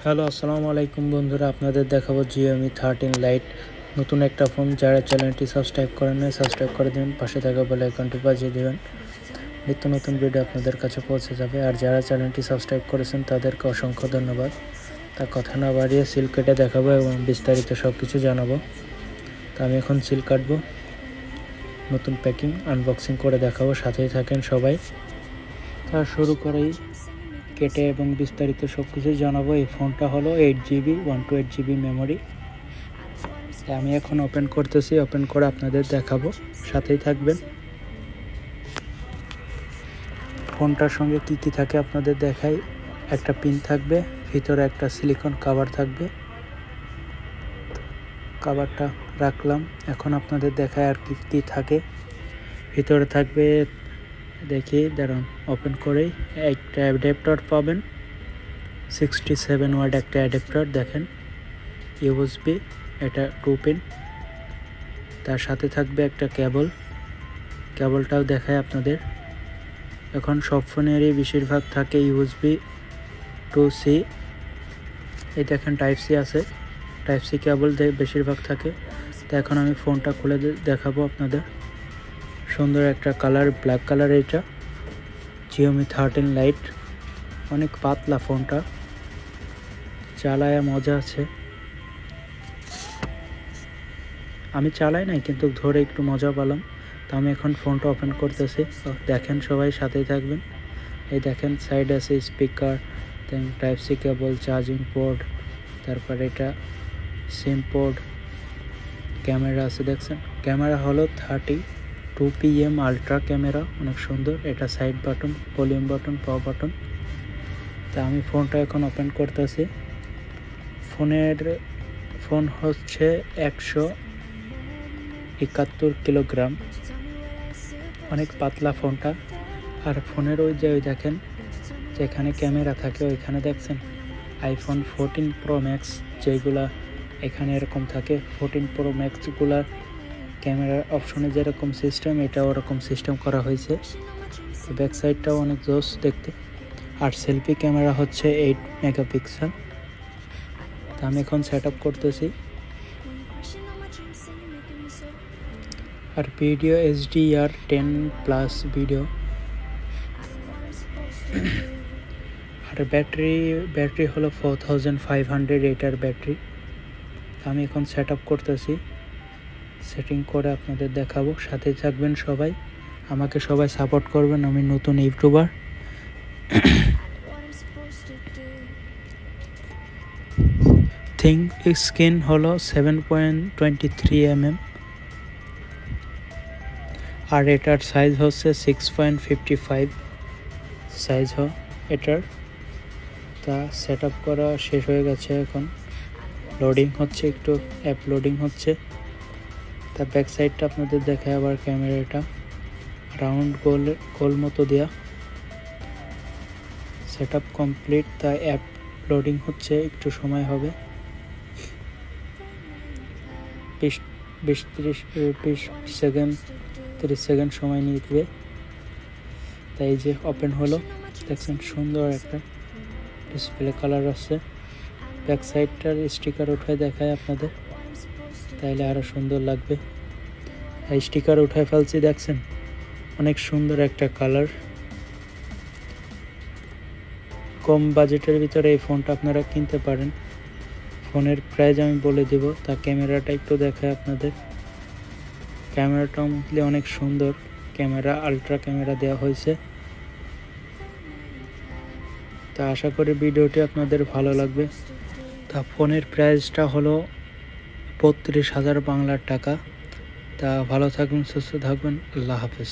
Hello আসসালামু আলাইকুম বন্ধুরা, আপনাদের দেখাবো Redmi 13 Lite নতুন একটা ফোন। যারা চ্যানেলটি সাবস্ক্রাইব করেন না সাবস্ক্রাইব করে দিন, পাশে থাকা বেল আইকনটি বাজিয়ে দিবেন। নিত্য নতুন ভিডিও আপনাদের কাছে পৌঁছে যাবে। আর যারা চ্যানেলটি সাবস্ক্রাইব করেছেন তাদেরকে অসংখ্য ধন্যবাদ। তা কথা না বাড়িয়ে সিল কেটে দেখাবো এবং বিস্তারিত সব কিছু জানাবো। তা আমি এখন সিল কাটবো, নতুন প্যাকিং আনবক্সিং করে দেখাবো, সাথেই থাকেন সবাই। তা শুরু করেই কেটে এবং বিস্তারিত সব কিছু জানাবো। এই ফোনটা হলো 8GB 128GB মেমোরি। আমি এখন ওপেন করতেছি, ওপেন করে আপনাদের দেখাবো, সাথেই থাকবেন। ফোনটার সঙ্গে কি কি থাকে আপনাদের দেখাই। একটা পিন থাকবে, ভিতরে একটা সিলিকন কভার থাকবে, কভারটা রাখলাম। এখন আপনাদের দেখায় আর কি কি থাকে। ভিতরে থাকবে, দেখি দাঁড়ান ওপেন করেই, একটা অ্যাডাপ্টার পাবেন, 67 ওয়াট একটা অ্যাডাপ্টার দেখেন, USB, এটা 2 পিন। তার সাথে থাকবে একটা কেবলটাও দেখায় আপনাদের। এখন সব ফোনেরই বেশিরভাগ থাকে USB to C। এই দেখেন টাইপ সি আছে, টাইপ সি কেবল বেশিরভাগ থাকে। তো এখন আমি ফোনটা খুলে দেখাবো আপনাদের। সুন্দর একটা কালার, ব্ল্যাক কালার। এটা Redmi 13 Lite, অনেক পাতলা ফোনটা, চালায় মজা আছে। আমি চালাই নাই কিন্তু ধরে একটু মজা পেলাম। তো আমি এখন ফোনটা ওপেন করতেছি, দেখেন সবাই সাথেই থাকবেন। এই দেখেন সাইড আছে speaker, then type C cable, charging port, তারপর এটা সিম পোর্ট, ক্যামেরা আছে দেখছেন। ক্যামেরা হলো 32PM আলট্রা ক্যামেরা, অনেক সুন্দর। এটা side button, volume button, power button. তা আমি ফোনটা এখন ওপেন করতেছি। ফোন হচ্ছে 171 কিলোগ্রাম, অনেক পাতলা ফোনটা। আর ফোনের ওই দেখেন যেখানে ক্যামেরা থাকে ওইখানে দেখছেন iPhone 14 Pro Max যেগুলা এখানে এরকম থাকে, 14 Pro Max গুলার ক্যামেরার অপশনে যেরকম সিস্টেম, এটা ওরকম সিস্টেম করা হয়েছে। ব্যাক সাইডটাও অনেক জোস দেখতে। আর সেলফি ক্যামেরা হচ্ছে 8 মেগাপিক্সেল। তা আমি এখন সেট আপ করতেছি। আর ভিডিও HDR10+ ভিডিও। আর ব্যাটারি হলো 4500 এটার ব্যাটারি। আমি এখন সেট আপ করতেছি, সেটিং করে আপনাদের দেখাবো, সাথে থাকবেন সবাই। আমাকে সবাই সাপোর্ট করবেন, আমি নতুন ইউটিউবার। থিং স্ক্রিন হলো 7.23mm। আর এটার সাইজ হচ্ছে 6.55 সাইজ এটার। তা সেট আপ করা শেষ হয়ে গেছে, এখন লোডিং হচ্ছে, একটু অ্যাপ লোডিং হচ্ছে। তা ব্যাক সাইডটা আপনাদের দেখায় আবার। ক্যামেরাটা রাউন্ড গোল মতো দেয়া। Set up complete. তা অ্যাপ লোডিং হচ্ছে, একটু সময় হবে, 20 সেকেন্ড 30 সেকেন্ড সময় নিবে। তাই যে ওপেন হলো, দেখছেন সুন্দর একটা ডিসপ্লে কালার আছে। ব্যাক সাইডটার স্টিকার উঠায় দেখায় আপনাদের, তাইলে আরো সুন্দর লাগবে। এই স্টিকার উঠায় ফেলছি, দেখছেন অনেক সুন্দর একটা কালার। কম বাজেটের ভিতরে এই ফোনটা আপনারা কিনতে পারেন। ফোনের প্রাইস আমি বলে দেব। তা ক্যামেরাটা একটু দেখায় আপনাদের। ক্যামেরাটা অনেক সুন্দর ক্যামেরা, আলট্রা ক্যামেরা দেওয়া হয়েছে। তা আশা করি ভিডিওটি আপনাদের ভালো লাগবে। তা ফোনের প্রাইসটা হলো 32,000 বাংলার টাকা। তা ভালো থাকবেন, সুস্থ থাকবেন, আল্লাহ হাফেজ।